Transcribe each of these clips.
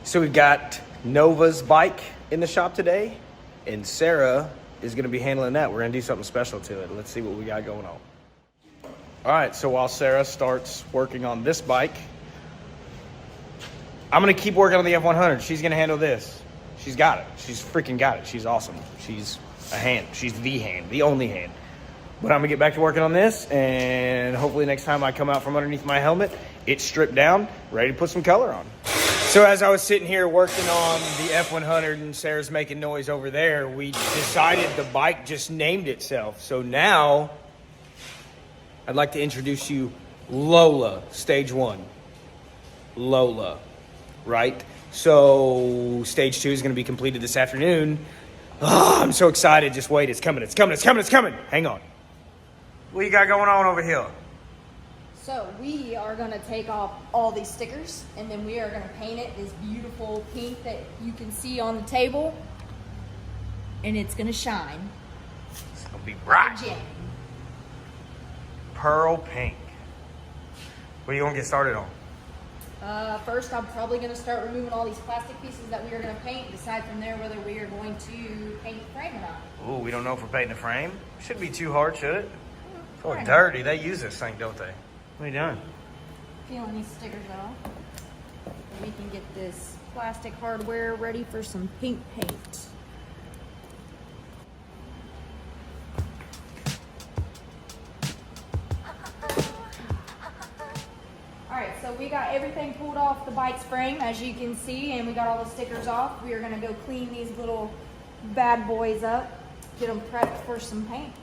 So we've got Nova's bike in the shop today, and Sarah is going to be handling that. We're going to do something special to it. Let's see what we got going on. All right, so while Sarah starts working on this bike, I'm going to keep working on the F100. She's going to handle this. She's got it. She's freaking got it. She's awesome. She's a hand. She's the hand, the only hand. But I'm going to get back to working on this, and hopefully next time I come out from underneath my helmet, it's stripped down, ready to put some color on. So as I was sitting here working on the F100 and Sarah's making noise over there, we decided the bike just named itself. So now I'd like to introduce you Lola, stage 1. Lola, right? So stage 2 is going to be completed this afternoon. Oh, I'm so excited. Just wait. It's coming. It's coming. It's coming. It's coming. Hang on. What you got going on over here? So we are going to take off all these stickers, and then we are going to paint it this beautiful pink that you can see on the table, and it's going to shine. It's going to be bright. Gem. Pearl pink. What are you going to get started on? First, I'm probably going to start removing all these plastic pieces that we are going to paint. Decide from there whether we are going to paint the frame or not. Ooh, we don't know if we're painting the frame. Shouldn't be too hard, should it? It's a little Right. dirty. They use this thing, don't they? What are you doing? Peeling these stickers off. So we can get this plastic hardware ready for some pink paint. Alright, so we got everything pulled off the bike's frame, as you can see, and we got all the stickers off. We are going to go clean these little bad boys up, get them prepped for some paint.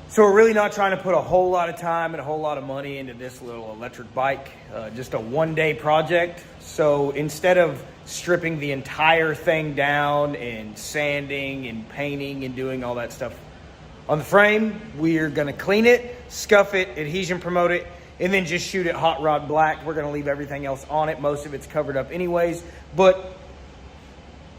So we're really not trying to put a whole lot of time and a whole lot of money into this little electric bike, just a one-day project. So instead of stripping the entire thing down and sanding and painting and doing all that stuff on the frame, we're gonna clean it, scuff it, adhesion promote it, and then just shoot it hot rod black. We're gonna leave everything else on it. Most of it's covered up anyways, but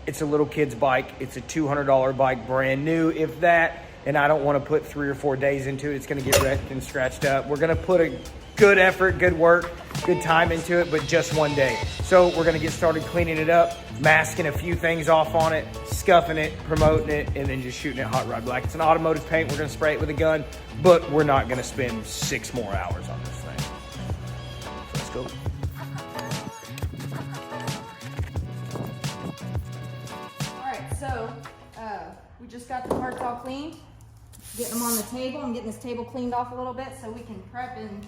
it's a little kid's bike. It's a $200 bike, brand new, if that. And I don't want to put 3 or 4 days into it. It's going to get wrecked and scratched up. We're going to put a good effort, good work, good time into it, but just one day. So we're going to get started cleaning it up, masking a few things off on it, scuffing it, promoting it, and then just shooting it hot rod black. It's an automotive paint. We're going to spray it with a gun, but we're not going to spend 6 more hours on this thing. So let's go. All right, so we just got the parts all cleaned. Getting them on the table. I'm getting this table cleaned off a little bit so we can prep and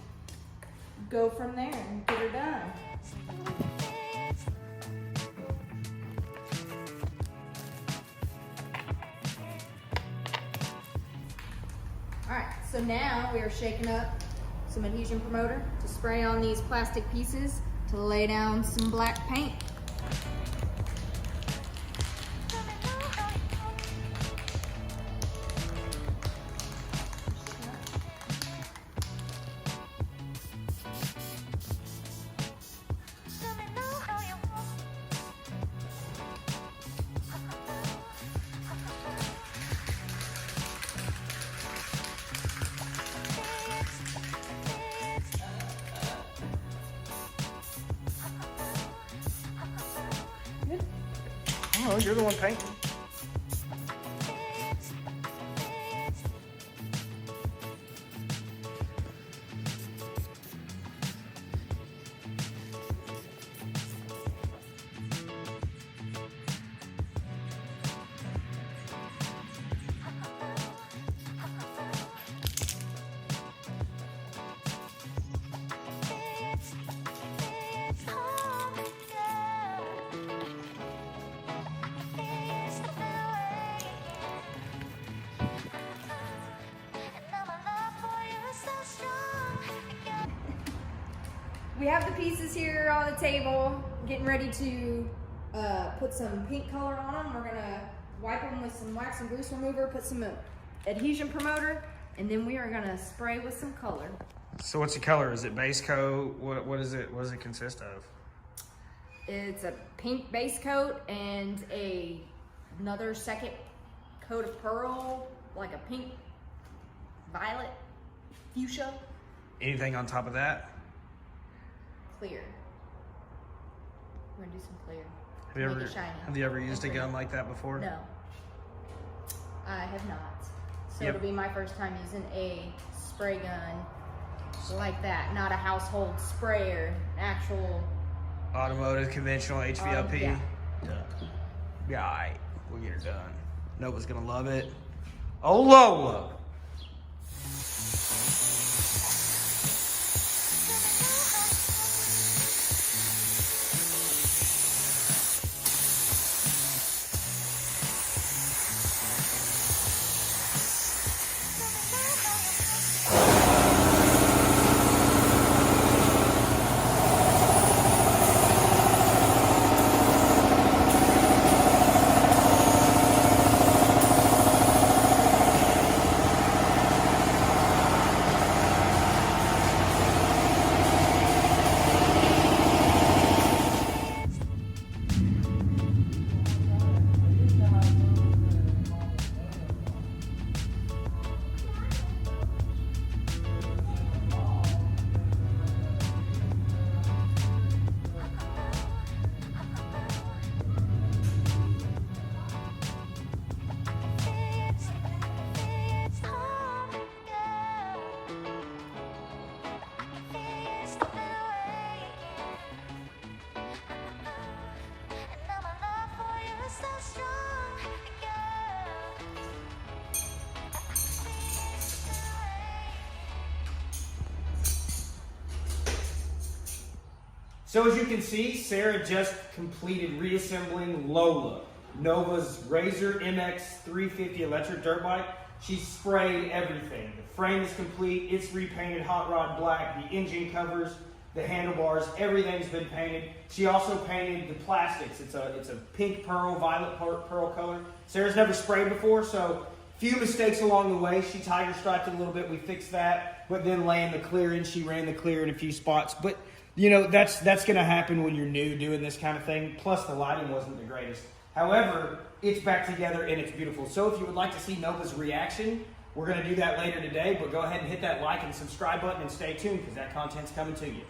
go from there and get her done. All right, so now we are shaking up some adhesion promoter to spray on these plastic pieces to lay down some black paint. Oh, you're the one painting. We have the pieces here on the table, getting ready to put some paint color on them. We're gonna wipe them with some wax and grease remover, put some adhesion promoter, and then we are gonna spray with some color. So what's the color? Is it base coat? What is it? What does it consist of? It's a pink base coat and another second coat of pearl, like a pink, violet, fuchsia. Anything on top of that? Clear. We're gonna do some clear. Have you ever used a gun like that before? No, I have not. So Yep. it'll be my first time using a spray gun like that, not a household sprayer, an actual. Automotive, conventional, HVLP. Yeah. Yeah, all right. We'll get her done. Nova's gonna love it. Oh, Lola. So as you can see, Sarah just completed reassembling Lola, Nova's Razor MX350 electric dirt bike. She sprayed everything. The frame is complete, it's repainted hot rod black, the engine covers, the handlebars, everything's been painted. She also painted the plastics. It's a pink pearl, violet pearl color. Sarah's never sprayed before, so few mistakes along the way. She tiger striped it a little bit, we fixed that, but then laying the clear in, she ran the clear in a few spots. But you know, that's going to happen when you're new doing this kind of thing. Plus, the lighting wasn't the greatest. However, it's back together and it's beautiful. So if you would like to see Nova's reaction, we're going to do that later today. But go ahead and hit that like and subscribe button and stay tuned because that content's coming to you.